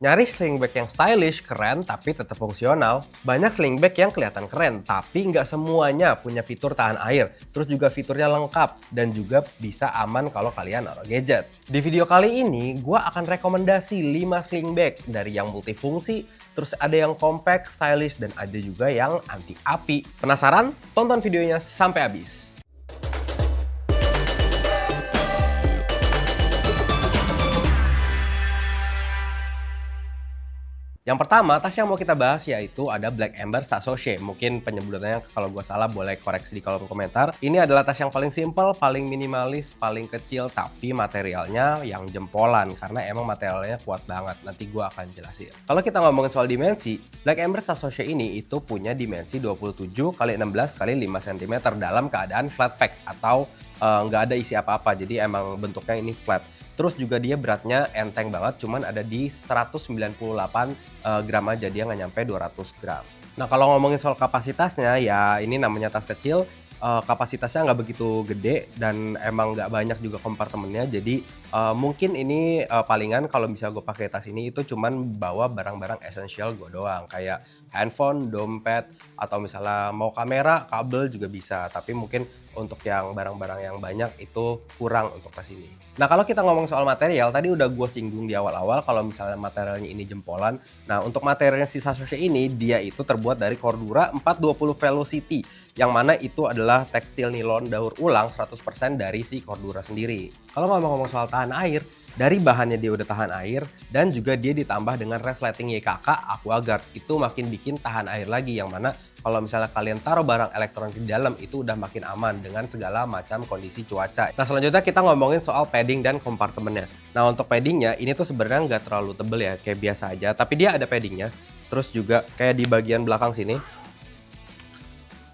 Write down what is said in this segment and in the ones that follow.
Nyari sling bag yang stylish, keren, tapi tetap fungsional. Banyak sling bag yang kelihatan keren, tapi nggak semuanya punya fitur tahan air. Terus juga fiturnya lengkap, dan juga bisa aman kalau kalian naruh gadget. Di video kali ini, gue akan rekomendasi 5 sling bag dari yang multifungsi, terus ada yang compact, stylish, dan ada juga yang anti api. Penasaran? Tonton videonya sampai habis. Yang pertama, tas yang mau kita bahas yaitu ada Black Ember Sasoshe. Mungkin penyebutannya kalau gue salah boleh koreksi di kolom komentar. Ini adalah tas yang paling simple, paling minimalis, paling kecil, tapi materialnya yang jempolan. Karena emang materialnya kuat banget, nanti gue akan jelasin. Kalau kita ngomongin soal dimensi, Black Ember Sasoshe ini itu punya dimensi 27 x 16 x 5 cm dalam keadaan flat pack atau nggak ada isi apa-apa. Jadi emang bentuknya ini flat. Terus juga dia beratnya enteng banget, cuman ada di 198 gram aja, dia nggak nyampe 200 gram. Nah kalau ngomongin soal kapasitasnya, ya ini namanya tas kecil, kapasitasnya nggak begitu gede dan emang nggak banyak juga kompartemennya. Jadi mungkin ini palingan kalau misalnya gue pakai tas ini itu cuman bawa barang-barang esensial gue doang, kayak handphone, dompet, atau misalnya mau kamera, kabel juga bisa. Tapi mungkin untuk yang barang-barang yang banyak itu kurang untuk tas ini. Nah kalau kita ngomong soal material, tadi udah gue singgung di awal-awal kalau misalnya materialnya ini jempolan. Nah untuk materialnya si Sasoshe ini, dia itu terbuat dari Cordura 420 Velocity, yang mana itu adalah tekstil nilon daur ulang 100% dari si Cordura sendiri. Kalau ngomong-ngomong soal tahan air, dari bahannya dia udah tahan air, dan juga dia ditambah dengan resleting YKK AquaGuard, itu makin bikin tahan air lagi, yang mana kalau misalnya kalian taruh barang elektronik di dalam itu udah makin aman dengan segala macam kondisi cuaca. Nah selanjutnya kita ngomongin soal padding dan kompartemennya. Nah untuk paddingnya ini tuh sebenarnya nggak terlalu tebel ya, kayak biasa aja, tapi dia ada paddingnya. Terus juga kayak di bagian belakang sini.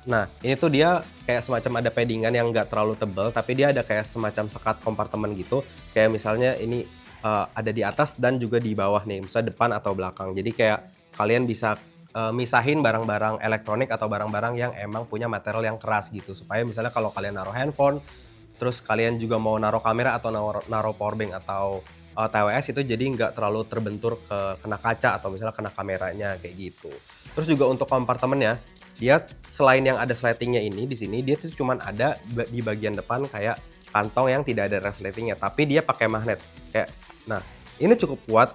Nah ini tuh dia kayak semacam ada paddingan yang nggak terlalu tebel, tapi dia ada kayak semacam sekat kompartemen gitu. Kayak misalnya ini ada di atas dan juga di bawah nih, misalnya depan atau belakang. Jadi kayak kalian bisa misahin barang-barang elektronik atau barang-barang yang emang punya material yang keras gitu, supaya misalnya kalau kalian naruh handphone, terus kalian juga mau naruh kamera atau naruh powerbank atau TWS itu jadi nggak terlalu terbentur kena kaca atau misalnya kena kameranya kayak gitu. Terus juga untuk kompartemennya, dia selain yang ada sletingnya ini di sini, dia tuh cuman ada di bagian depan kayak kantong yang tidak ada resletingnya, tapi dia pakai magnet kayak. Nah ini cukup kuat.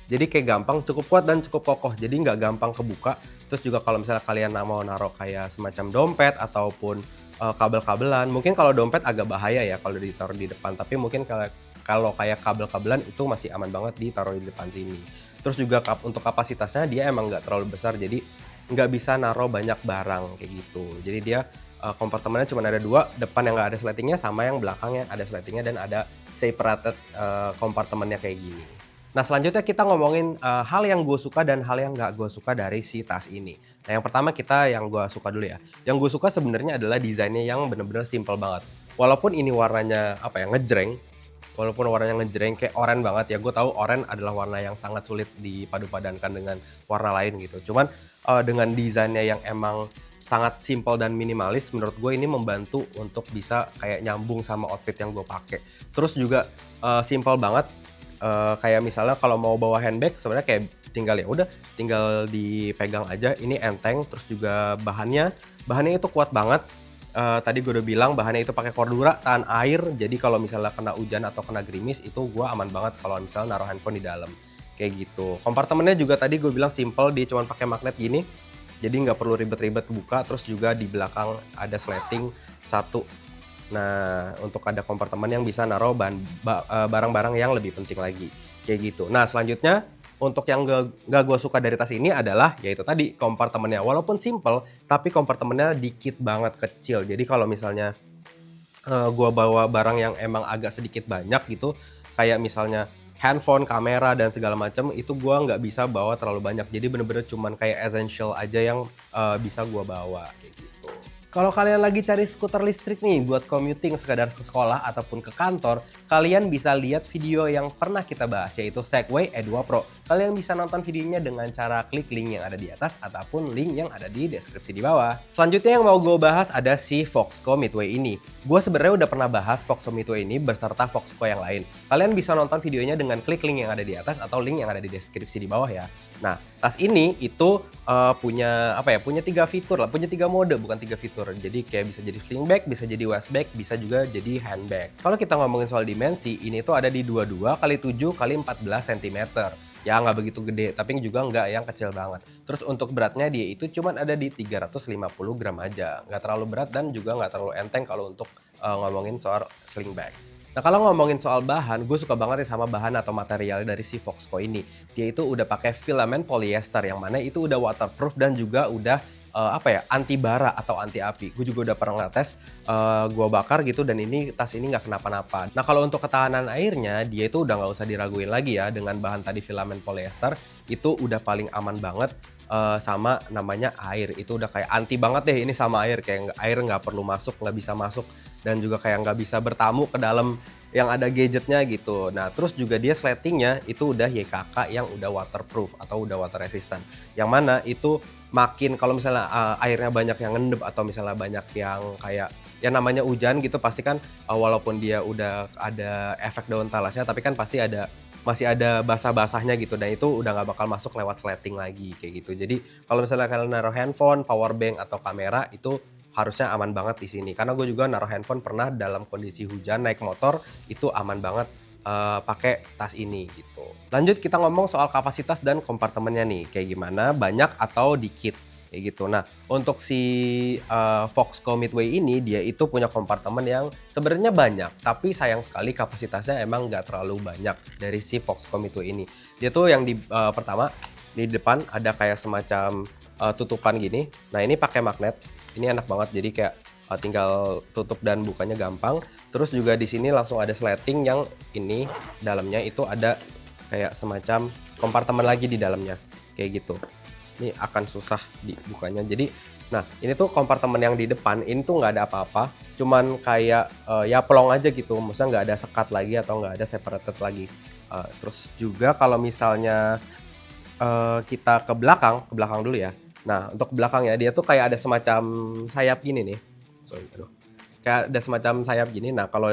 Jadi kayak gampang, cukup kuat dan cukup kokoh, jadi nggak gampang kebuka. Terus juga kalau misalnya kalian mau naruh kayak semacam dompet ataupun kabel-kabelan, mungkin kalau dompet agak bahaya ya kalau ditaruh di depan, tapi mungkin kalau kayak kabel-kabelan itu masih aman banget ditaruh di depan sini. Terus juga untuk kapasitasnya dia emang nggak terlalu besar, jadi nggak bisa naruh banyak barang kayak gitu. Jadi dia kompartemennya cuma ada dua, depan yang nggak ada sletingnya sama yang belakang yang ada sletingnya, dan ada separated kompartemennya kayak gini. Nah selanjutnya kita ngomongin hal yang gue suka dan hal yang nggak gue suka dari si tas ini. Nah yang pertama kita yang gue suka dulu ya. Yang gue suka sebenarnya adalah desainnya yang bener-bener simple banget. Walaupun ini warnanya apa ya, ngejreng. Walaupun warnanya ngejreng kayak oranye banget ya. Gue tahu oranye adalah warna yang sangat sulit dipadu-padankan dengan warna lain gitu. Cuman dengan desainnya yang emang sangat simple dan minimalis, menurut gue ini membantu untuk bisa kayak nyambung sama outfit yang gue pakai. Terus juga simple banget. Kayak misalnya kalau mau bawa handbag sebenarnya kayak tinggal ya udah tinggal dipegang aja, ini enteng. Terus juga bahannya itu kuat banget. Tadi gue udah bilang bahannya itu pakai Cordura tahan air, jadi kalau misalnya kena hujan atau kena gerimis itu gue aman banget kalau misalnya naruh handphone di dalam kayak gitu. Kompartemennya juga tadi gue bilang simple, dia cuma pakai magnet gini, jadi nggak perlu ribet-ribet buka. Terus juga di belakang ada sleting satu. Nah, untuk ada kompartemen yang bisa naruh barang-barang yang lebih penting lagi, kayak gitu. Nah, selanjutnya untuk yang gak gue suka dari tas ini adalah yaitu tadi kompartemennya. Walaupun simple, tapi kompartemennya dikit banget, kecil. Jadi kalau misalnya gue bawa barang yang emang agak sedikit banyak gitu, kayak misalnya handphone, kamera, dan segala macam, itu gue nggak bisa bawa terlalu banyak. Jadi bener-bener cuman kayak essential aja yang bisa gue bawa, kayak gitu. Kalau kalian lagi cari skuter listrik nih buat commuting sekadar ke sekolah ataupun ke kantor, kalian bisa lihat video yang pernah kita bahas yaitu Segway E2 Pro. Kalian bisa nonton videonya dengan cara klik link yang ada di atas ataupun link yang ada di deskripsi di bawah. Selanjutnya yang mau gue bahas ada si Foxco Midway ini. Gue sebenarnya udah pernah bahas Foxco Midway ini beserta Foxco yang lain. Kalian bisa nonton videonya dengan klik link yang ada di atas atau link yang ada di deskripsi di bawah ya. Nah, tas ini itu punya apa ya? Punya 3 fitur lah, punya 3 mode bukan 3 fitur. Jadi kayak bisa jadi sling bag, bisa jadi waist bag, bisa juga jadi handbag. Kalau kita ngomongin soal dimensi, ini tuh ada di 22 kali 7 kali 14 cm. Ya nggak begitu gede, tapi juga nggak yang kecil banget. Terus untuk beratnya dia itu cuman ada di 350 gram aja. Nggak terlalu berat dan juga nggak terlalu enteng kalau untuk ngomongin soal sling bag. Nah kalau ngomongin soal bahan, gue suka banget ya sama bahan atau material dari si Foxco ini. Dia itu udah pakai filament polyester yang mana itu udah waterproof dan juga udah apa ya, anti bara atau anti api. Gue juga udah pernah ngetes, gue bakar gitu dan ini tas ini nggak kenapa-napa. Nah kalau untuk ketahanan airnya, dia itu udah nggak usah diraguin lagi ya dengan bahan tadi filament polyester itu udah paling aman banget. Sama namanya air itu udah kayak anti banget deh ini sama air, kayak air nggak perlu masuk, nggak bisa masuk dan juga kayak nggak bisa bertamu ke dalam yang ada gadgetnya gitu. Nah terus juga dia sletingnya itu udah YKK yang udah waterproof atau udah water resistant, yang mana itu makin kalau misalnya airnya banyak yang ngendep atau misalnya banyak yang kayak ya namanya hujan gitu pasti kan walaupun dia udah ada efek daun talasnya tapi kan pasti masih ada basah-basahnya gitu dan itu udah nggak bakal masuk lewat sleting lagi kayak gitu. Jadi kalau misalnya kalian naruh handphone, power bank atau kamera itu harusnya aman banget di sini. Karena gue juga naruh handphone pernah dalam kondisi hujan naik motor itu aman banget pakai tas ini gitu. Lanjut kita ngomong soal kapasitas dan kompartemennya nih, kayak gimana, banyak atau dikit kayak gitu. Nah, untuk si Foxco Midway ini dia itu punya kompartemen yang sebenarnya banyak, tapi sayang sekali kapasitasnya emang nggak terlalu banyak dari si Foxco Midway ini. Dia tuh yang di pertama di depan ada kayak semacam tutupan gini. Nah, ini pakai magnet. Ini enak banget jadi kayak tinggal tutup dan bukanya gampang. Terus juga di sini langsung ada sleting yang ini dalamnya itu ada kayak semacam kompartemen lagi di dalamnya kayak gitu. Ini akan susah dibukanya. Jadi, nah ini tuh kompartemen yang di depan ini tuh nggak ada apa-apa, cuman kayak ya plong aja gitu. Maksudnya nggak ada sekat lagi atau nggak ada separated lagi. Terus juga kalau misalnya kita ke belakang dulu ya. Nah untuk ke belakang ya dia tuh kayak ada semacam sayap gini nih. Sorry, aduh. Kayak ada semacam sayap gini. Nah kalau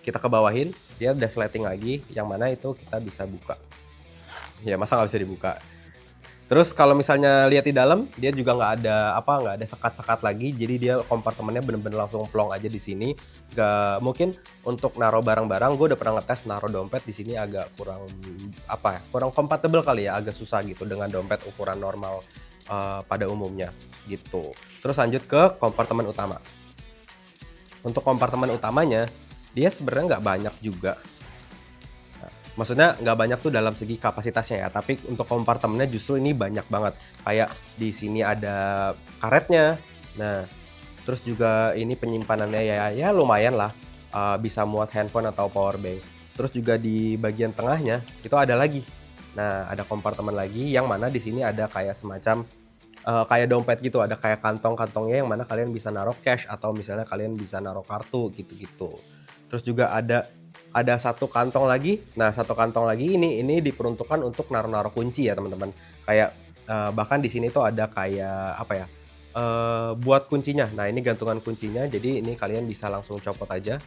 kita ke bawahin dia udah sleting lagi, yang mana itu kita bisa buka. Ya masa nggak bisa dibuka. Terus kalau misalnya lihat di dalam, dia juga nggak ada sekat-sekat lagi. Jadi dia kompartemennya bener-bener langsung plong aja di sini. Nggak mungkin untuk naruh barang-barang. Gue udah pernah ngetes naruh dompet di sini agak kurang apa ya, kurang kompatibel kali ya, agak susah gitu dengan dompet ukuran normal pada umumnya gitu. Terus lanjut ke kompartemen utama. Untuk kompartemen utamanya, dia sebenarnya nggak banyak juga. Maksudnya nggak banyak tuh dalam segi kapasitasnya ya, tapi untuk kompartemennya justru ini banyak banget. Kayak di sini ada karetnya. Nah, terus juga ini penyimpanannya ya lumayan lah, bisa muat handphone atau power bank. Terus juga di bagian tengahnya itu ada lagi. Nah, ada kompartemen lagi yang mana di sini ada kayak semacam kayak dompet gitu, ada kayak kantong-kantongnya yang mana kalian bisa naruh cash atau misalnya kalian bisa naruh kartu gitu-gitu. Terus juga ada satu kantong lagi. Nah, satu kantong lagi ini diperuntukkan untuk naruh-naruh kunci ya, teman-teman. Kayak bahkan di sini tuh ada kayak apa ya? Buat kuncinya. Nah, ini gantungan kuncinya. Jadi ini kalian bisa langsung copot aja.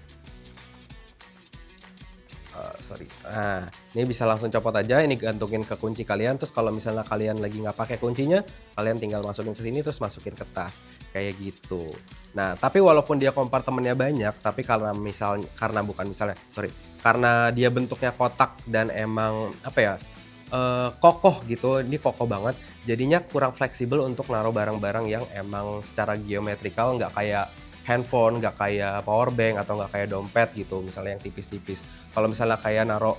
Sorry. Nah, ini bisa langsung copot aja, ini gantungin ke kunci kalian. Terus kalau misalnya kalian lagi nggak pakai kuncinya, kalian tinggal masukin ke sini terus masukin ke tas kayak gitu. Nah, tapi walaupun dia kompartemennya banyak, tapi karena dia bentuknya kotak dan emang apa ya, kokoh gitu, ini kokoh banget. Jadinya kurang fleksibel untuk naruh barang-barang yang emang secara geometrikal nggak kayak handphone, nggak kayak power bank atau nggak kayak dompet gitu, misalnya yang tipis-tipis. Kalau misalnya kayak naruh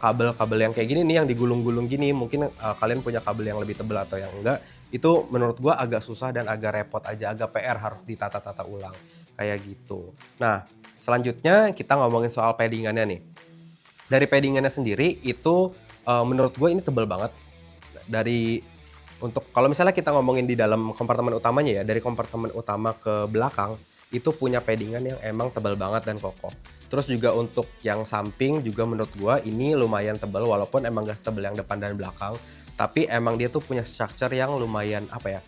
kabel-kabel yang kayak gini nih, yang digulung-gulung gini, mungkin kalian punya kabel yang lebih tebal atau yang enggak, itu menurut gua agak susah dan agak repot aja, agak PR harus ditata-tata ulang, kayak gitu. Nah, selanjutnya kita ngomongin soal paddingannya nih. Dari paddingannya sendiri itu menurut gue ini tebal banget. Dari Untuk kalau misalnya kita ngomongin di dalam kompartemen utamanya ya, dari kompartemen utama ke belakang, itu punya padding-an yang emang tebal banget dan kokoh. Terus juga untuk yang samping juga menurut gua ini lumayan tebal walaupun emang nggak setebel yang depan dan belakang, tapi emang dia tuh punya structure yang lumayan apa ya,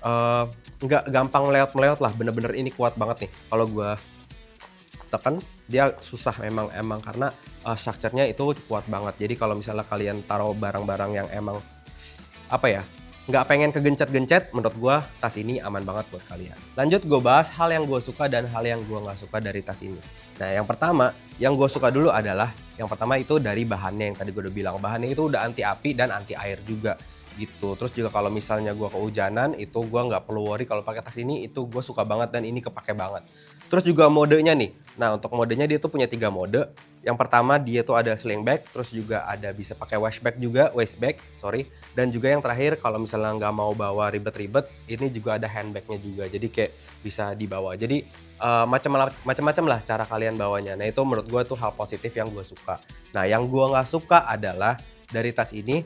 eee, nggak gampang meleot-meleot lah, bener-bener ini kuat banget nih. Kalau gua tekan, dia susah emang karena, structure-nya itu kuat banget. Jadi kalau misalnya kalian taruh barang-barang yang emang apa ya, nggak pengen kegencet-gencet, menurut gua tas ini aman banget buat kalian. Lanjut gue bahas hal yang gue suka dan hal yang gue nggak suka dari tas ini. Nah yang pertama, yang gue suka dulu adalah, yang pertama itu dari bahannya yang tadi gue udah bilang, bahannya itu udah anti api dan anti air juga, gitu. Terus juga kalau misalnya gua kehujanan, itu gua nggak perlu worry kalau pakai tas ini, itu gue suka banget dan ini kepake banget. Terus juga modenya nih, nah untuk modenya dia tuh punya 3 mode. Yang pertama dia tuh ada sling bag, terus juga ada bisa pakai waist bag, sorry. Dan juga yang terakhir kalau misalnya nggak mau bawa ribet-ribet, ini juga ada handbagnya juga. Jadi kayak bisa dibawa. Jadi, macem-macem lah cara kalian bawanya. Nah itu menurut gua tuh hal positif yang gue suka. Nah yang gua nggak suka adalah dari tas ini,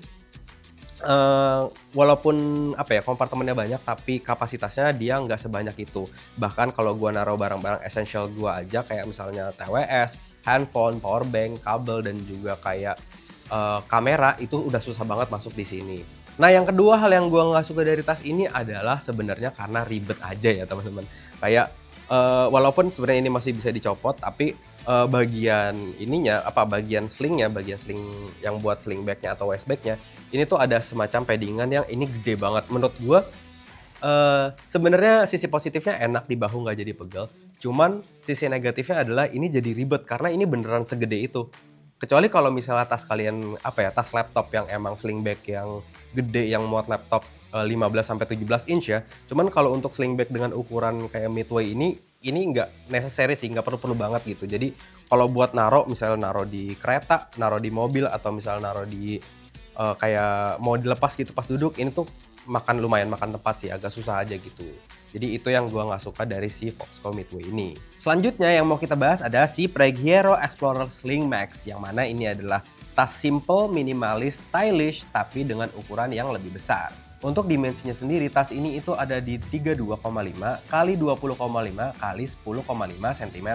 walaupun apa ya, kompartemennya banyak tapi kapasitasnya dia nggak sebanyak itu. Bahkan kalau gua naruh barang-barang essential gua aja kayak misalnya TWS, handphone, power bank, kabel, dan juga kayak, kamera itu udah susah banget masuk di sini. Nah yang kedua hal yang gua nggak suka dari tas ini adalah sebenarnya karena ribet aja ya teman-teman. Kayak, walaupun sebenarnya ini masih bisa dicopot tapi, bagian ininya, apa, bagian slingnya, bagian sling yang buat sling bag-nya atau waist bag-nya, ini tuh ada semacam padding-an yang ini gede banget. Menurut gua, sebenarnya sisi positifnya enak di bahu nggak jadi pegel, cuman sisi negatifnya adalah ini jadi ribet karena ini beneran segede itu. Kecuali kalau misalnya tas kalian, apa ya, tas laptop yang emang sling bag yang gede yang muat laptop, 15 sampai 17 inch ya. Cuman kalau untuk sling bag dengan ukuran kayak Midway ini nggak necessary sih, nggak perlu-perlu banget gitu. Jadi kalau buat naro, misalnya naro di kereta, naro di mobil, atau misalnya naro di, kayak mau dilepas gitu pas duduk, ini tuh lumayan makan tempat sih, agak susah aja gitu. Jadi itu yang gua nggak suka dari si Foxco Midway ini. Selanjutnya yang mau kita bahas ada si Pregiero Explorer Sling Max, yang mana ini adalah tas simple, minimalis, stylish, tapi dengan ukuran yang lebih besar. Untuk dimensinya sendiri, tas ini itu ada di 32,5 kali 20,5 kali 10,5 cm.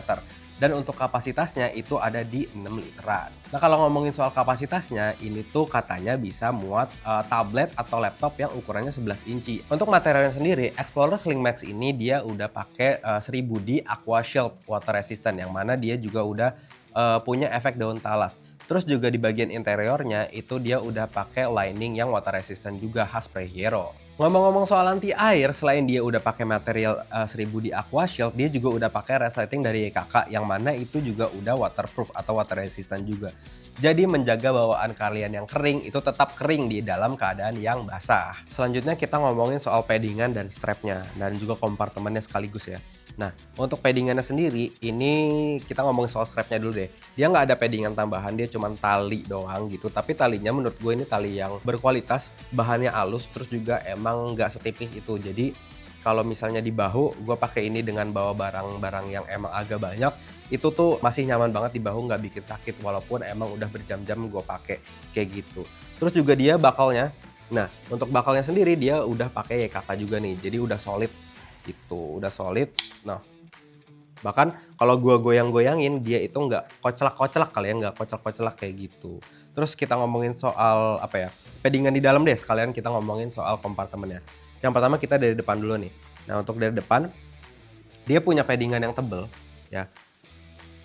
Dan untuk kapasitasnya itu ada di 6 literan. Nah kalau ngomongin soal kapasitasnya, ini tuh katanya bisa muat tablet atau laptop yang ukurannya 11 inci. Untuk materialnya sendiri, Explorer Sling Max ini dia udah pakai 1000D Aqua Shield water resistant, yang mana dia juga udah punya efek daun talas. Terus juga di bagian interiornya itu dia udah pakai lining yang water resistant juga khas Pregiero. Ngomong-ngomong soal anti air, selain dia udah pakai material 1000 di Aqua Shield, dia juga udah pakai resleting dari YKK yang mana itu juga udah waterproof atau water resistant juga. Jadi menjaga bawaan kalian yang kering itu tetap kering di dalam keadaan yang basah. Selanjutnya kita ngomongin soal paddingan dan strapnya dan juga kompartemennya sekaligus ya. Nah, untuk paddingannya sendiri, ini kita ngomongin soal strapnya dulu deh. Dia nggak ada paddingan tambahan, dia cuma tali doang gitu. Tapi talinya menurut gue ini tali yang berkualitas, bahannya halus, terus juga emang nggak setipis itu. Jadi kalau misalnya di bahu, gue pakai ini dengan bawa barang-barang yang emang agak banyak, itu tuh masih nyaman banget di bahu, nggak bikin sakit walaupun emang udah berjam-jam gue pakai kayak gitu. Terus juga dia bakalnya. Nah, untuk bakalnya sendiri dia udah pakai YKK juga nih, jadi udah solid gitu, udah solid. Nah, bahkan kalau gua goyang-goyangin dia itu nggak kocelak-kocelak kali ya, nggak kocelak-kocelak kayak gitu. Terus kita ngomongin soal apa ya, paddingan di dalam deh, sekalian kita ngomongin soal kompartemennya. Yang pertama kita dari depan dulu nih. Nah untuk dari depan, dia punya paddingan yang tebel ya.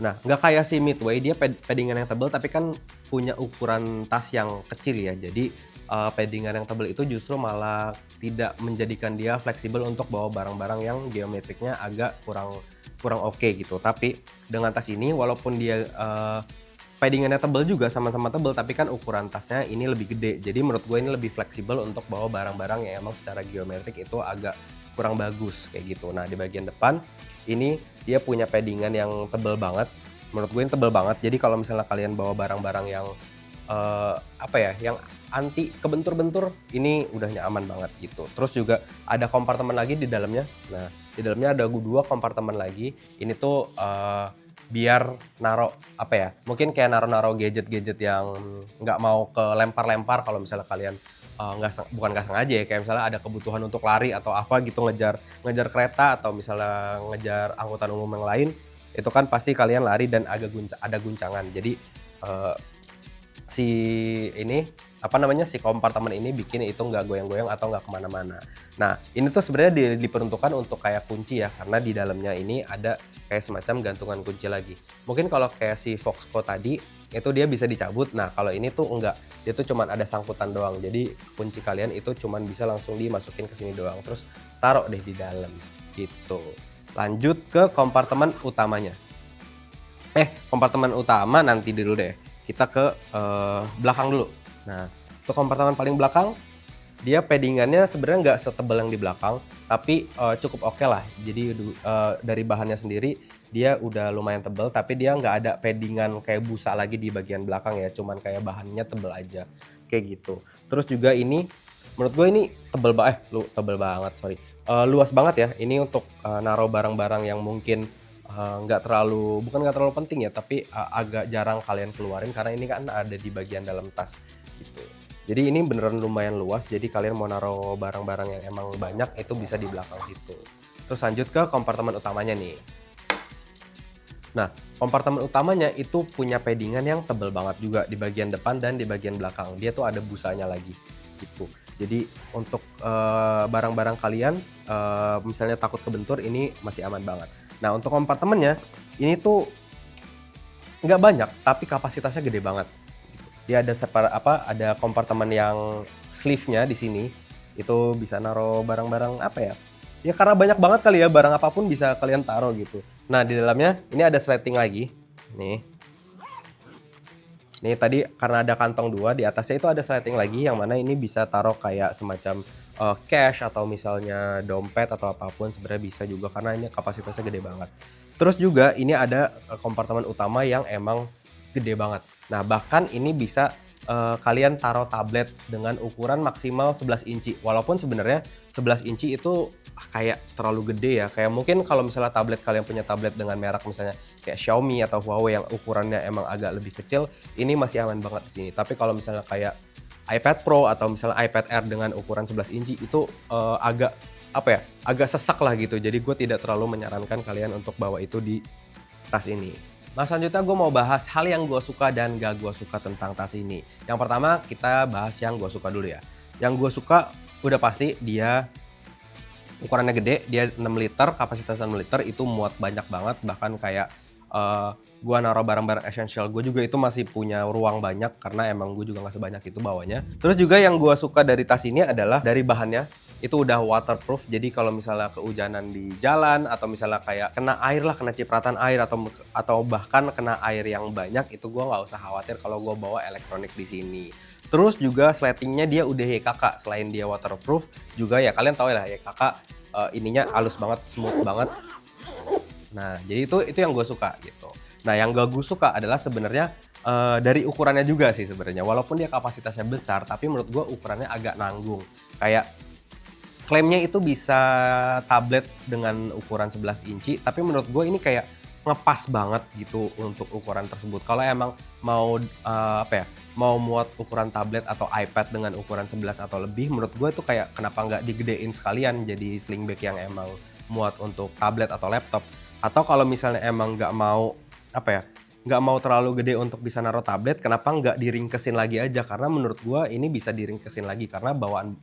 Nah nggak kayak si Midway, dia paddingan yang tebel tapi kan punya ukuran tas yang kecil ya. Jadi paddingan yang tebel itu justru malah tidak menjadikan dia fleksibel untuk bawa barang-barang yang geometriknya agak kurang kurang oke gitu. Tapi dengan tas ini walaupun dia, paddingannya tebel juga, sama-sama tebel, tapi kan ukuran tasnya ini lebih gede. Jadi menurut gue ini lebih fleksibel untuk bawa barang-barang yang emang secara geometrik itu agak kurang bagus kayak gitu. Nah di bagian depan, ini dia punya paddingan yang tebel banget, menurut gue ini tebel banget. Jadi kalau misalnya kalian bawa barang-barang yang, apa ya, yang anti kebentur-bentur, ini udah nyaman banget gitu. Terus juga ada kompartemen lagi di dalamnya. Nah, di dalamnya ada 2 kompartemen lagi. Ini tuh, biar naro apa ya, mungkin kayak naro-naro gadget-gadget yang nggak mau kelempar-lempar kalau misalnya kalian bukan nggak sengaja ya, kayak misalnya ada kebutuhan untuk lari atau apa gitu, ngejar ngejar kereta atau misalnya ngejar angkutan umum yang lain, itu kan pasti kalian lari dan ada guncangan. Jadi, eee si ini, apa namanya, si kompartemen ini bikin itu nggak goyang-goyang atau nggak kemana-mana. Nah, ini tuh sebenarnya diperuntukkan untuk kayak kunci ya, karena di dalamnya ini ada kayak semacam gantungan kunci lagi. Mungkin kalau kayak si Foxco tadi, itu dia bisa dicabut, nah kalau ini tuh enggak, dia tuh cuman ada sangkutan doang. Jadi kunci kalian itu cuman bisa langsung dimasukin ke sini doang, terus taruh deh di dalam, gitu. Lanjut ke kompartemen utamanya. Kompartemen utama nanti dulu deh. Kita ke, belakang dulu. Nah, untuk kompartemen paling belakang, dia padding-annya sebenarnya nggak setebal yang di belakang, tapi, cukup oke lah. Jadi dari bahannya sendiri, dia udah lumayan tebel, tapi dia nggak ada padding-an kayak busa lagi di bagian belakang ya, cuman kayak bahannya tebel aja, kayak gitu. Terus juga ini, menurut gue ini tebel banget, sorry, luas banget ya, ini untuk, naruh barang-barang yang mungkin bukan nggak terlalu penting ya, tapi, agak jarang kalian keluarin karena ini kan ada di bagian dalam tas, gitu. Jadi ini beneran lumayan luas, jadi kalian mau naruh barang-barang yang emang banyak, itu bisa di belakang situ. Terus lanjut ke kompartemen utamanya nih. Nah, kompartemen utamanya itu punya padding yang tebel banget juga di bagian depan dan di bagian belakang. Dia tuh ada busanya lagi, gitu. Jadi untuk, barang-barang kalian, misalnya takut kebentur, ini masih aman banget. Nah, untuk kompartemennya, ini tuh nggak banyak, tapi kapasitasnya gede banget. Dia ada kompartemen yang sleeve-nya di sini, itu bisa naruh barang-barang apa ya, ya karena banyak banget kali ya, barang apapun bisa kalian taruh gitu. Nah, di dalamnya ini ada sleting lagi, nih. Nih tadi karena ada kantong 2 di atasnya itu ada sleting lagi yang mana ini bisa taruh kayak semacam, cash atau misalnya dompet atau apapun sebenarnya bisa juga karena ini kapasitasnya gede banget. Terus juga ini ada, kompartemen utama yang emang gede banget. Nah bahkan ini bisa, kalian taruh tablet dengan ukuran maksimal 11 inci. Walaupun sebenarnya 11 inci itu kayak terlalu gede ya, kayak mungkin kalau misalnya kalian punya tablet dengan merek misalnya kayak Xiaomi atau Huawei yang ukurannya emang agak lebih kecil, ini masih aman banget di sini. Tapi kalau misalnya kayak iPad Pro atau misalnya iPad Air dengan ukuran 11 inci itu, agak apa ya, agak sesak lah gitu. Jadi gue tidak terlalu menyarankan kalian untuk bawa itu di tas ini. Nah selanjutnya gue mau bahas hal yang gue suka dan gak gue suka tentang tas ini. Yang pertama kita bahas yang gue suka dulu ya. Yang gue suka udah pasti dia ukurannya gede, dia 6 liter, kapasitas 6 liter, itu muat banyak banget, bahkan kayak, gua naruh barang-barang esensial gue juga itu masih punya ruang banyak, karena emang gue juga nggak sebanyak itu bawanya. Terus juga yang gua suka dari tas ini adalah dari bahannya, itu udah waterproof, jadi kalau misalnya kehujanan di jalan, atau misalnya kayak kena air lah, kena cipratan air, atau bahkan kena air yang banyak, itu gua nggak usah khawatir kalau gua bawa elektronik di sini. Terus juga sletingnya dia udah YKK, selain dia waterproof, juga ya kalian tahu lah YKK, ininya halus banget, smooth banget. Nah, jadi itu yang gue suka gitu. Nah, yang gak gue suka adalah sebenarnya, dari ukurannya juga sih sebenarnya. Walaupun dia kapasitasnya besar, tapi menurut gue ukurannya agak nanggung. Kayak klaimnya itu bisa tablet dengan ukuran 11 inci, tapi menurut gue ini kayak ngepas banget gitu untuk ukuran tersebut. Kalau emang mau, apa ya, mau muat ukuran tablet atau iPad dengan ukuran 11 atau lebih, menurut gue itu kayak kenapa nggak digedein sekalian jadi sling bag yang emang muat untuk tablet atau laptop. Atau kalau misalnya emang nggak mau, apa ya, nggak mau terlalu gede untuk bisa naruh tablet, kenapa nggak diringkesin lagi aja? Karena menurut gue ini bisa diringkesin lagi, karena bawaan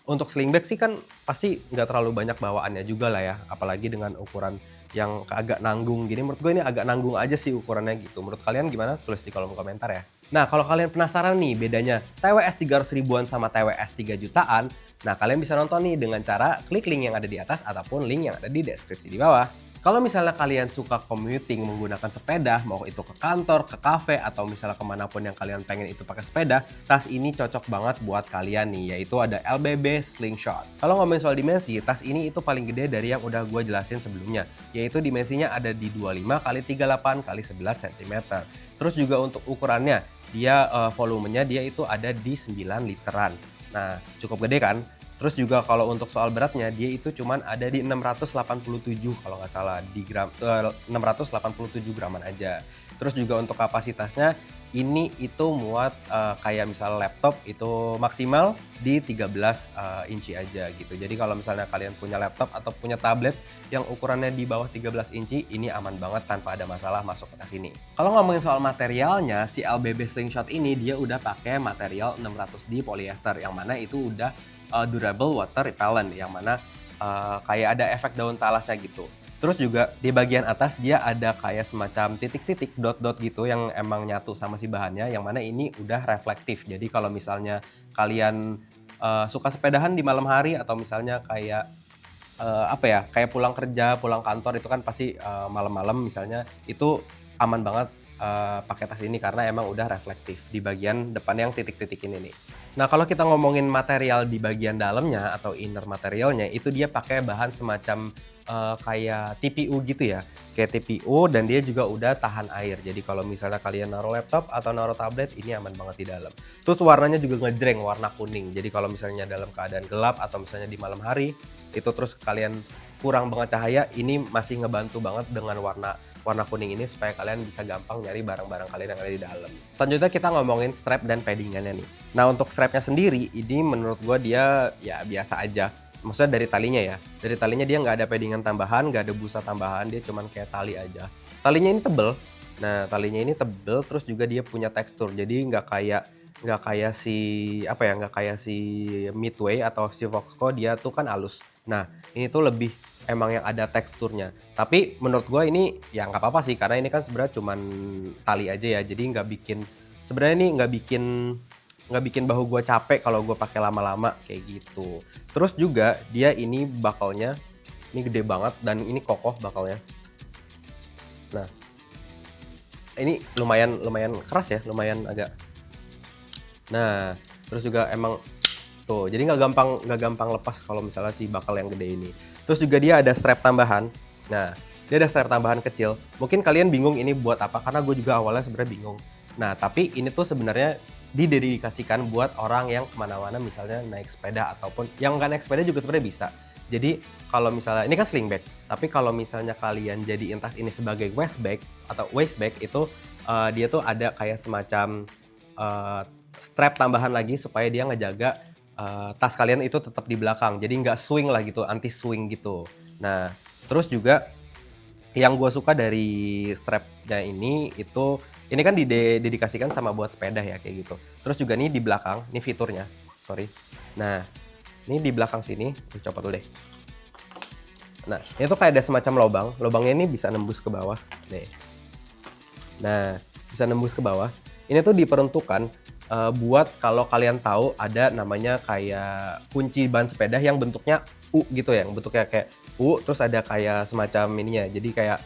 untuk sling bag sih kan pasti nggak terlalu banyak bawaannya juga lah ya, apalagi dengan ukuran yang agak nanggung gini, menurut gue ini agak nanggung aja sih ukurannya gitu. Menurut kalian gimana? Tulis di kolom komentar ya. Nah, kalau kalian penasaran nih bedanya TWS 300 ribuan sama TWS 3 jutaan, nah kalian bisa nonton nih dengan cara klik link yang ada di atas ataupun link yang ada di deskripsi di bawah. Kalau misalnya kalian suka commuting menggunakan sepeda, mau itu ke kantor, ke kafe, atau misalnya kemanapun yang kalian pengen itu pakai sepeda, tas ini cocok banget buat kalian nih, yaitu ada LBB Slingshot. Kalau ngomongin soal dimensi, tas ini itu paling gede dari yang udah gue jelasin sebelumnya, yaitu dimensinya ada di 25 x 38 x 11 cm. Terus juga untuk ukurannya, dia volumenya dia itu ada di 9 literan. Nah, cukup gede kan? Terus juga kalau untuk soal beratnya, dia itu cuman ada di 687 kalau nggak salah, di 687 graman aja. Terus juga untuk kapasitasnya, ini itu muat kayak misal laptop itu maksimal di 13 inci aja gitu. Jadi kalau misalnya kalian punya laptop atau punya tablet yang ukurannya di bawah 13 inci, ini aman banget tanpa ada masalah masuk ke sini. Kalau ngomongin soal materialnya, si LBB Slingshot ini dia udah pakai material 600D polyester yang mana itu udah durable water repellent, yang mana kayak ada efek daun talasnya gitu. Terus juga di bagian atas dia ada kayak semacam titik-titik, dot-dot gitu yang emang nyatu sama si bahannya, yang mana ini udah reflektif. Jadi kalau misalnya kalian suka sepedahan di malam hari atau misalnya kayak apa ya, kayak pulang kerja, pulang kantor itu kan pasti malam-malam misalnya, itu aman banget pakai tas ini karena emang udah reflektif di bagian depan yang titik-titik ini nih. Nah, kalau kita ngomongin material di bagian dalamnya atau inner materialnya, itu dia pakai bahan semacam kayak TPU gitu ya, kayak TPU, dan dia juga udah tahan air. Jadi kalau misalnya kalian naruh laptop atau naruh tablet, ini aman banget di dalam. Terus warnanya juga ngejreng, warna kuning. Jadi kalau misalnya dalam keadaan gelap atau misalnya di malam hari, itu terus kalian kurang banget cahaya, ini masih ngebantu banget dengan warna kuning ini supaya kalian bisa gampang nyari barang-barang kalian yang ada di dalam. Selanjutnya kita ngomongin strap dan paddingannya nih. Nah, untuk strapnya sendiri, ini menurut gua dia ya biasa aja. Maksudnya dari talinya ya. Dari talinya dia nggak ada paddingan tambahan, nggak ada busa tambahan, dia cuman kayak tali aja. Talinya ini tebel. Nah, talinya ini tebel, terus juga dia punya tekstur. Jadi nggak kayak si apa ya, nggak kayak si Midway atau si Voxco, dia tuh kan halus. Nah, ini tuh lebih emang yang ada teksturnya. Tapi menurut gua ini ya nggak apa-apa sih, karena ini kan sebenarnya cuman tali aja ya. Jadi sebenarnya ini nggak bikin bahu gua capek kalau gua pakai lama-lama kayak gitu. Terus juga dia ini buckle-nya ini gede banget dan ini kokoh buckle-nya. Nah, ini lumayan keras ya, lumayan agak. Nah, terus juga emang tuh, jadi nggak gampang lepas kalau misalnya si buckle yang gede ini. Terus juga dia ada strap tambahan. Nah, dia ada strap tambahan kecil. Mungkin kalian bingung ini buat apa, karena gue juga awalnya sebenarnya bingung. Nah, tapi ini tuh sebenarnya didedikasikan buat orang yang kemana-mana, misalnya naik sepeda ataupun yang nggak naik sepeda juga sebenarnya bisa. Jadi kalau misalnya ini kan sling bag, tapi kalau misalnya kalian jadiin tas ini sebagai waist bag atau waist bag itu dia tuh ada kayak semacam eh, strap tambahan lagi supaya dia ngejaga tas kalian itu tetap di belakang. Jadi nggak swing lah gitu, anti swing gitu. Nah, terus juga yang gue suka dari strapnya ini kan didedikasikan sama buat sepeda ya kayak gitu. Terus juga nih di belakang, ini fiturnya, sorry. Nah, ini di belakang sini, copot dulu deh. Nah, ini tuh kayak ada semacam lubang. Lubangnya ini bisa nembus ke bawah, nih. Nah, bisa nembus ke bawah. Ini tuh diperuntukkan buat kalau kalian tahu ada namanya kayak kunci ban sepeda yang bentuknya U gitu ya, yang bentuknya kayak U, terus ada kayak semacam ininya. Jadi kayak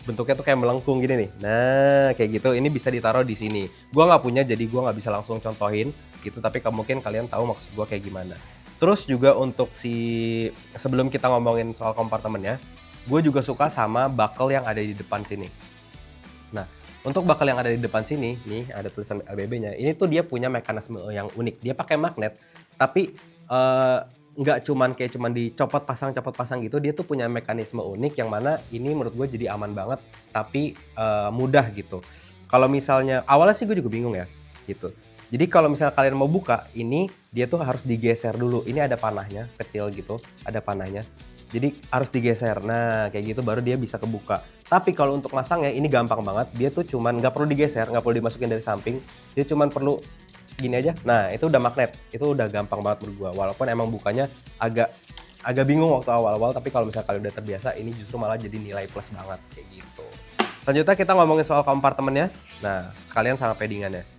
bentuknya tuh kayak melengkung gini nih. Nah, kayak gitu. Ini bisa ditaruh di sini. Gua nggak punya, jadi gua nggak bisa langsung contohin gitu. Tapi mungkin kalian tahu maksud gua kayak gimana. Terus juga untuk sebelum kita ngomongin soal kompartemennya, gue juga suka sama buckle yang ada di depan sini. Nah, untuk buckle yang ada di depan sini, nih ada tulisan LBB-nya. Ini tuh dia punya mekanisme yang unik. Dia pakai magnet, tapi nggak cuman dicopot pasang gitu. Dia tuh punya mekanisme unik yang mana ini menurut gue jadi aman banget, tapi mudah gitu. Kalau misalnya awalnya sih gue juga bingung ya, gitu. Jadi kalau misalnya kalian mau buka, ini dia tuh harus digeser dulu. Ini ada panahnya, kecil gitu, ada panahnya. Jadi harus digeser. Nah, kayak gitu baru dia bisa kebuka. Tapi kalau untuk masangnya ini gampang banget. Dia tuh cuman nggak perlu digeser, nggak perlu dimasukin dari samping. Dia cuman perlu gini aja. Nah, itu udah magnet. Itu udah gampang banget menurut gua. Walaupun emang bukanya agak bingung waktu awal-awal, tapi kalau misalnya kalian udah terbiasa, ini justru malah jadi nilai plus banget kayak gitu. Selanjutnya kita ngomongin soal kompartemennya. Nah, sekalian sama paddingannya.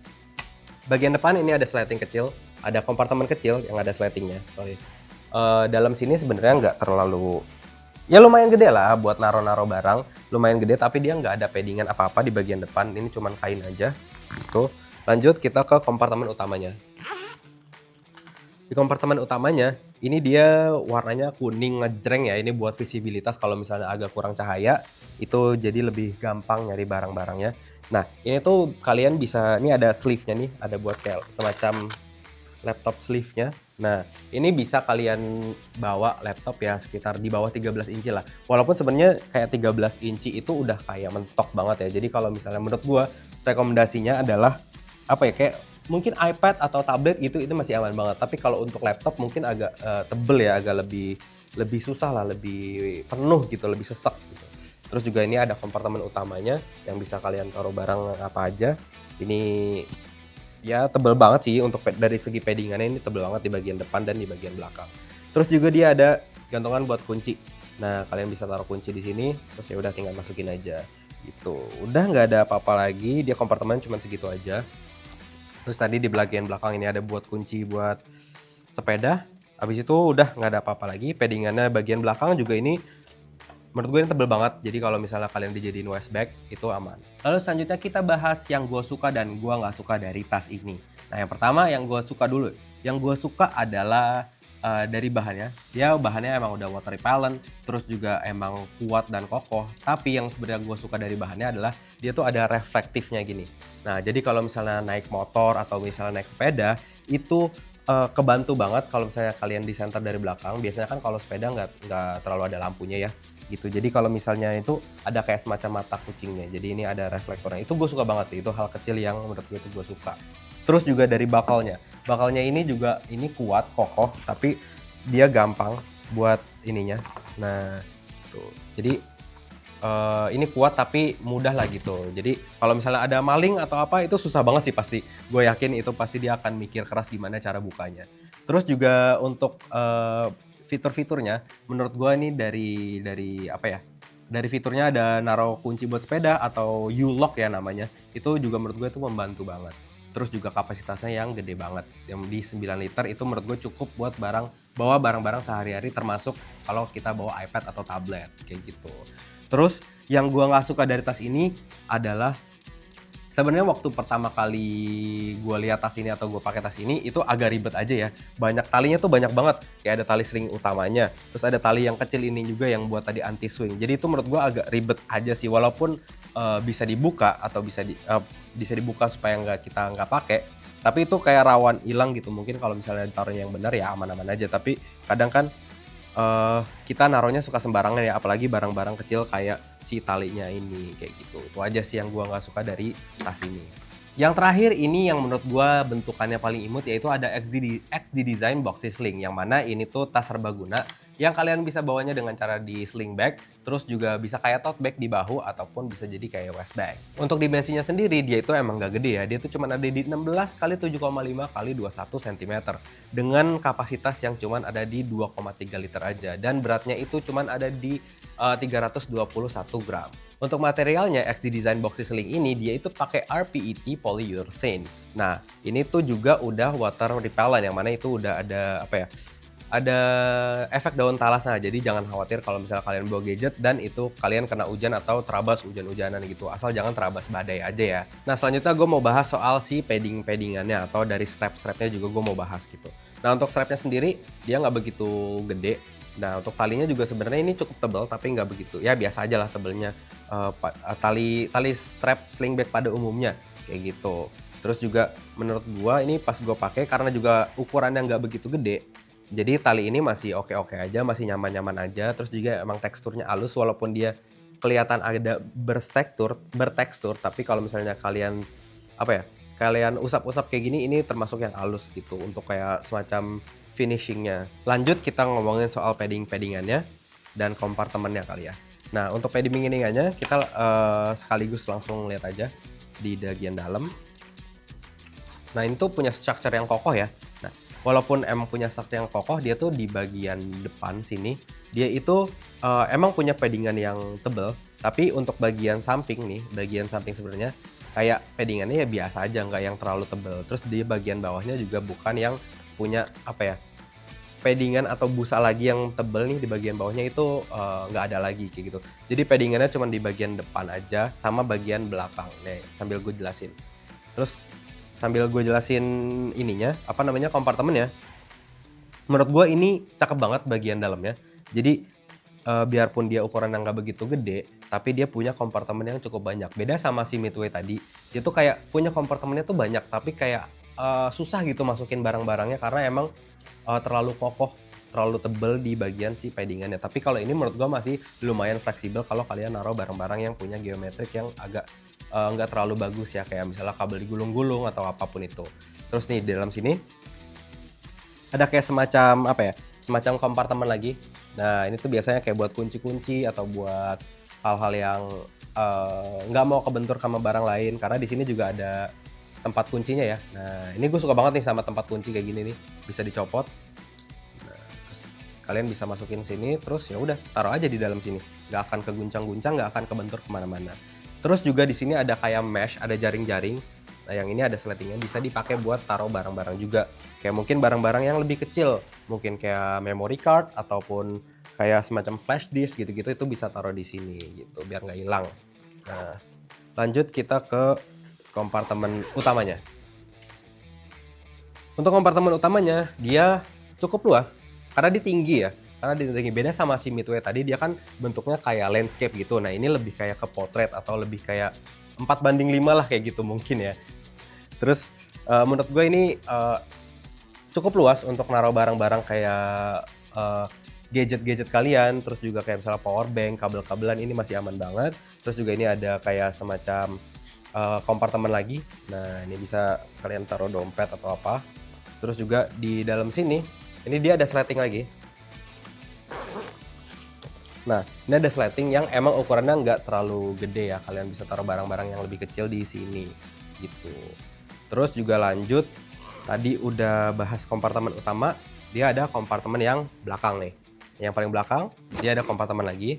Bagian depan ini ada sleting kecil, ada kompartemen kecil yang ada sletingnya. Sorry. Dalam sini sebenarnya nggak terlalu, ya lumayan gede lah buat naro-naro barang, lumayan gede, tapi dia nggak ada paddingan apa-apa di bagian depan. Ini cuman kain aja. Gitu. Lanjut kita ke kompartemen utamanya. Di kompartemen utamanya, ini dia warnanya kuning ngejreng ya. Ini buat visibilitas kalau misalnya agak kurang cahaya, itu jadi lebih gampang nyari barang-barangnya. Nah, ini tuh kalian bisa, ini ada sleeve-nya nih, ada buat kayak semacam laptop sleeve-nya. Nah, ini bisa kalian bawa laptop ya sekitar di bawah 13 inci lah. Walaupun sebenarnya kayak 13 inci itu udah kayak mentok banget ya. Jadi kalau misalnya menurut gua, rekomendasinya adalah apa ya, kayak mungkin iPad atau tablet gitu itu masih aman banget. Tapi kalau untuk laptop mungkin agak tebel ya, agak lebih lebih susah lah, lebih penuh gitu, lebih sesek gitu. Terus juga ini ada kompartemen utamanya yang bisa kalian taruh barang apa aja. Ini ya tebel banget sih untuk dari segi padding-annya, ini tebel banget di bagian depan dan di bagian belakang. Terus juga dia ada gantungan buat kunci. Nah, kalian bisa taruh kunci di sini, terus ya udah tinggal masukin aja gitu. Udah nggak ada apa-apa lagi, dia kompartemen cuma segitu aja. Terus tadi di bagian belakang ini ada buat kunci buat sepeda. Habis itu udah nggak ada apa-apa lagi. Padding-annya bagian belakang juga ini menurut gue ini tebel banget, jadi kalau misalnya kalian dijadiin waist bag itu aman. Lalu selanjutnya kita bahas yang gue suka dan gue nggak suka dari tas ini. Nah, yang pertama yang gue suka dulu. Yang gue suka adalah dari bahannya. Dia bahannya emang udah water repellent, terus juga emang kuat dan kokoh. Tapi yang sebenarnya gue suka dari bahannya adalah dia tuh ada reflektifnya gini. Nah, jadi kalau misalnya naik motor atau misalnya naik sepeda itu kebantu banget kalau misalnya kalian di center dari belakang. Biasanya kan kalau sepeda nggak terlalu ada lampunya ya gitu. Jadi kalau misalnya itu ada kayak semacam mata kucingnya. Jadi ini ada reflektornya. Itu gue suka banget sih. Itu hal kecil yang menurut gue itu gue suka. Terus juga dari bakalnya. Bakalnya ini juga ini kuat, kokoh, tapi dia gampang buat ininya. Nah, tuh. Jadi ini kuat tapi mudah lah gitu. Jadi kalau misalnya ada maling atau apa itu susah banget sih pasti. Gue yakin itu pasti dia akan mikir keras gimana cara bukanya. Terus juga untuk fitur-fiturnya menurut gue ini dari apa ya? Dari fiturnya ada naruh kunci buat sepeda atau U-lock ya namanya. Itu juga menurut gue itu membantu banget. Terus juga kapasitasnya yang gede banget. Yang di 9 liter itu menurut gue cukup buat bawa barang-barang sehari-hari termasuk kalau kita bawa iPad atau tablet kayak gitu. Terus yang gua nggak suka dari tas ini adalah sebenarnya waktu pertama kali gua lihat tas ini atau gua pakai tas ini itu agak ribet aja ya. Banyak talinya tuh banyak banget. Kayak ada tali sling utamanya, terus ada tali yang kecil ini juga yang buat tadi anti swing. Jadi itu menurut gua agak ribet aja sih walaupun bisa dibuka atau bisa dibuka supaya kita nggak pakai. Tapi itu kayak rawan hilang gitu. Mungkin kalau misalnya ditaruhnya yang benar ya aman-aman aja. Tapi kadang kan kita naruhnya suka sembarangan ya, apalagi barang-barang kecil kayak si talinya ini, kayak gitu. Itu aja sih yang gua nggak suka dari tas ini. Yang terakhir ini yang menurut gua bentukannya paling imut yaitu ada XD Design Boxy Sling, yang mana ini tuh tas serbaguna yang kalian bisa bawanya dengan cara di sling bag, terus juga bisa kayak tote bag di bahu ataupun bisa jadi kayak waist bag. Untuk dimensinya sendiri dia itu emang gak gede ya, dia tuh cuma ada di 16 kali 7,5 kali 21 cm dengan kapasitas yang cuma ada di 2,3 liter aja dan beratnya itu cuma ada di 321 gram. Untuk materialnya XD Design Boxy Sling ini dia itu pakai rPET polyurethane. Nah, ini tuh juga udah water repellent yang mana itu udah ada apa ya? Ada efek daun talasnya, jadi jangan khawatir kalau misalnya kalian bawa gadget dan itu kalian kena hujan atau terabas hujan-hujanan gitu, asal jangan terabas badai aja ya. Nah selanjutnya gue mau bahas soal si padding-paddingannya atau dari strap-strapnya juga gue mau bahas gitu. Nah untuk strapnya sendiri dia nggak begitu gede. Nah untuk talinya juga sebenarnya ini cukup tebal tapi nggak begitu, ya biasa aja lah tebelnya tali strap sling bag pada umumnya kayak gitu. Terus juga menurut gue ini pas gue pakai karena juga ukurannya nggak begitu gede. Jadi tali ini masih oke-oke aja, masih nyaman-nyaman aja. Terus juga emang teksturnya halus walaupun dia kelihatan ada bertekstur, tapi kalau misalnya kalian apa ya? Kalian usap-usap kayak gini ini termasuk yang halus gitu untuk kayak semacam finishingnya. Lanjut kita ngomongin soal padding-paddingannya dan kompartemennya kali ya. Nah, untuk padding-paddingannya kita sekaligus langsung lihat aja di bagian dalam. Nah, ini tuh punya structure yang kokoh ya. Nah, walaupun emang punya structure yang kokoh, dia tuh di bagian depan sini, dia itu emang punya paddingan yang tebel. Tapi untuk bagian samping nih, bagian samping sebenarnya kayak paddingannya ya biasa aja, nggak yang terlalu tebel. Terus di bagian bawahnya juga bukan yang punya apa ya, paddingan atau busa lagi yang tebel nih di bagian bawahnya itu nggak ada lagi kayak gitu. Jadi paddingannya cuma di bagian depan aja sama bagian belakang. Nih, sambil gue jelasin. Terus sambil gue jelasin ininya, apa namanya, kompartemennya. Menurut gue ini cakep banget bagian dalamnya. Jadi biarpun dia ukuran yang nggak begitu gede, tapi dia punya kompartemen yang cukup banyak. Beda sama si Midway tadi, dia tuh kayak punya kompartemennya tuh banyak, tapi kayak susah gitu masukin barang-barangnya karena emang terlalu kokoh terlalu tebel di bagian si paddingannya. Tapi kalau ini menurut gua masih lumayan fleksibel kalau kalian naruh barang-barang yang punya geometrik yang agak nggak terlalu bagus ya, kayak misalnya kabel digulung-gulung atau apapun itu. Terus nih di dalam sini ada kayak semacam apa ya, semacam kompartemen lagi. Nah ini tuh biasanya kayak buat kunci-kunci atau buat hal-hal yang nggak mau kebentur sama barang lain, karena di sini juga ada tempat kuncinya ya. Nah ini gue suka banget nih sama tempat kunci kayak gini nih, bisa dicopot. Nah, terus kalian bisa masukin sini, terus ya udah taruh aja di dalam sini, nggak akan keguncang-guncang, nggak akan kebentur kemana-mana. Terus juga di sini ada kayak mesh, ada jaring-jaring. Nah yang ini ada sletingnya, bisa dipakai buat taruh barang-barang juga. Kayak mungkin barang-barang yang lebih kecil, mungkin kayak memory card ataupun kayak semacam flash disk gitu-gitu, itu bisa taruh di sini gitu biar nggak hilang. Nah, lanjut kita ke kompartemen utamanya. Untuk kompartemen utamanya dia cukup luas karena dia tinggi ya. Karena dia tinggi, beda sama si Midway tadi, dia kan bentuknya kayak landscape gitu. Nah, ini lebih kayak ke potret atau lebih kayak 4:5 lah kayak gitu mungkin ya. Terus menurut gue ini cukup luas untuk naruh barang-barang kayak gadget-gadget kalian, terus juga kayak misalnya power bank, kabel-kabelan, ini masih aman banget. Terus juga ini ada kayak semacam kompartemen lagi. Nah, ini bisa kalian taruh dompet atau apa. Terus juga di dalam sini, ini dia ada sleting lagi. Nah, ini ada sleting yang emang ukurannya nggak terlalu gede ya. Kalian bisa taruh barang-barang yang lebih kecil di sini, gitu. Terus juga lanjut, tadi udah bahas kompartemen utama, dia ada kompartemen yang belakang nih. Yang paling belakang, dia ada kompartemen lagi.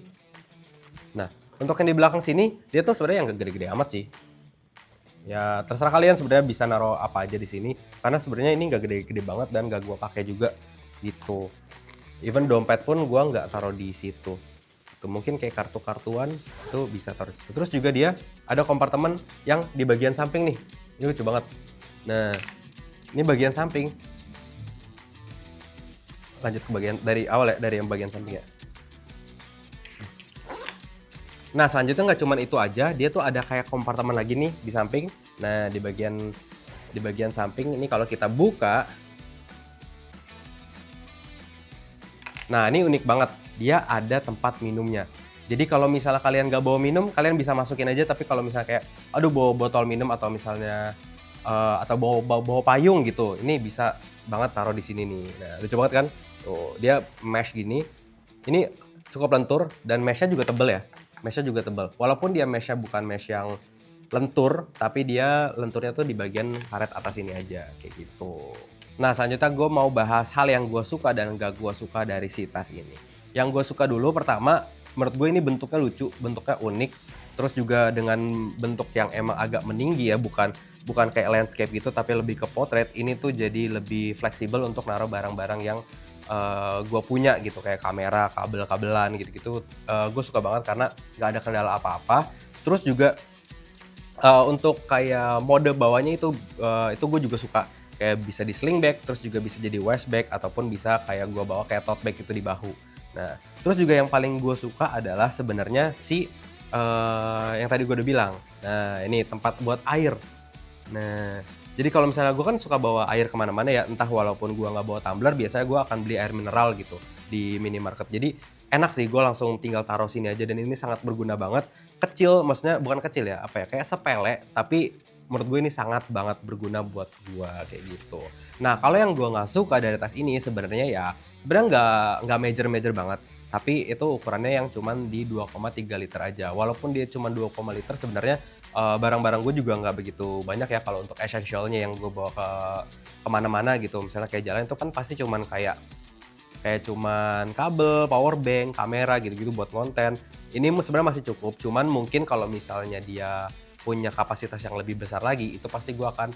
Nah, untuk yang di belakang sini, dia tuh sebenarnya yang gede-gede amat sih. Ya terserah kalian sebenarnya bisa naruh apa aja di sini, karena sebenarnya ini nggak gede-gede banget dan nggak gua pakai juga gitu. Even dompet pun gua nggak taruh di situ. Itu mungkin kayak kartu-kartuan itu bisa taruh di situ. Terus juga dia ada kompartemen yang di bagian samping nih. Ini lucu banget. Nah, ini bagian samping. Lanjut ke bagian dari awal ya, dari yang bagian samping ya. Nah, selanjutnya nggak cuman itu aja, dia tuh ada kayak kompartemen lagi nih di samping. Nah, di bagian samping ini kalau kita buka, nah ini unik banget, dia ada tempat minumnya. Jadi kalau misalnya kalian nggak bawa minum, kalian bisa masukin aja. Tapi kalau misalnya kayak, aduh bawa botol minum atau misalnya atau bawa payung gitu, ini bisa banget taruh di sini nih. Nah, lucu banget kan? Tuh, dia mesh gini. Ini cukup lentur dan meshnya juga tebel ya. Meshnya juga tebal. Walaupun dia meshnya bukan mesh yang lentur, tapi dia lenturnya tuh di bagian karet atas ini aja, kayak gitu. Nah, selanjutnya gue mau bahas hal yang gue suka dan gak gue suka dari si tas ini. Yang gue suka dulu, pertama, menurut gue ini bentuknya lucu, bentuknya unik. Terus juga dengan bentuk yang emang agak meninggi ya, bukan kayak landscape gitu, tapi lebih ke potret. Ini tuh jadi lebih fleksibel untuk naruh barang-barang yang gue punya gitu, kayak kamera, kabel-kabelan gitu-gitu. Gue suka banget karena nggak ada kendala apa-apa. Terus juga untuk kayak mode bawahnya itu gue juga suka. Kayak bisa di sling bag, terus juga bisa jadi waist bag, ataupun bisa kayak gue bawa kayak tote bag itu di bahu. Nah, terus juga yang paling gue suka adalah sebenarnya si yang tadi gue udah bilang. Nah, ini tempat buat air. Nah, jadi kalau misalnya gue kan suka bawa air kemana-mana ya, entah walaupun gue nggak bawa tumbler, biasanya gue akan beli air mineral gitu di minimarket. Jadi enak sih, gue langsung tinggal taruh sini aja dan ini sangat berguna banget. Kecil, maksudnya bukan kecil ya, apa ya, kayak sepele, tapi menurut gue ini sangat banget berguna buat gue kayak gitu. Nah, kalau yang gue nggak suka dari tas ini sebenarnya ya, sebenarnya nggak major banget. Tapi itu ukurannya yang cuman di 2,3 liter aja. Walaupun dia cuma 2, liter sebenarnya barang-barang gue juga nggak begitu banyak ya kalau untuk essentialnya yang gue bawa ke kemana-mana gitu. Misalnya kayak jalan itu kan pasti cuman kayak cuman kabel, power bank, kamera gitu-gitu buat konten. Ini sebenarnya masih cukup, cuman mungkin kalau misalnya dia punya kapasitas yang lebih besar lagi, itu pasti gue akan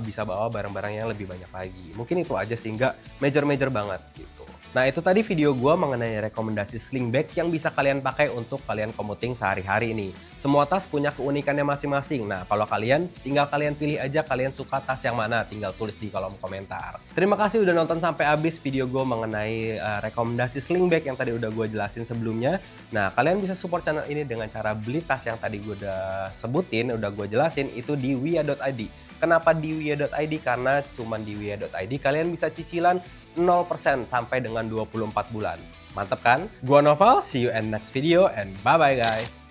bisa bawa barang-barang yang lebih banyak lagi. Mungkin itu aja sih, nggak major banget gitu. Nah, itu tadi video gue mengenai rekomendasi sling bag yang bisa kalian pakai untuk kalian commuting sehari-hari ini. Semua tas punya keunikannya masing-masing. Nah, kalau kalian, tinggal kalian pilih aja kalian suka tas yang mana, tinggal tulis di kolom komentar. Terima kasih udah nonton sampai habis video gue mengenai rekomendasi sling bag yang tadi udah gue jelasin sebelumnya. Nah, kalian bisa support channel ini dengan cara beli tas yang tadi gue udah sebutin, udah gue jelasin, itu di wiya.id. Kenapa di wiya.id? Karena cuman di wiya.id kalian bisa cicilan 0% sampai dengan 24 bulan. Mantap kan? Gua Noval, see you in next video and bye-bye guys!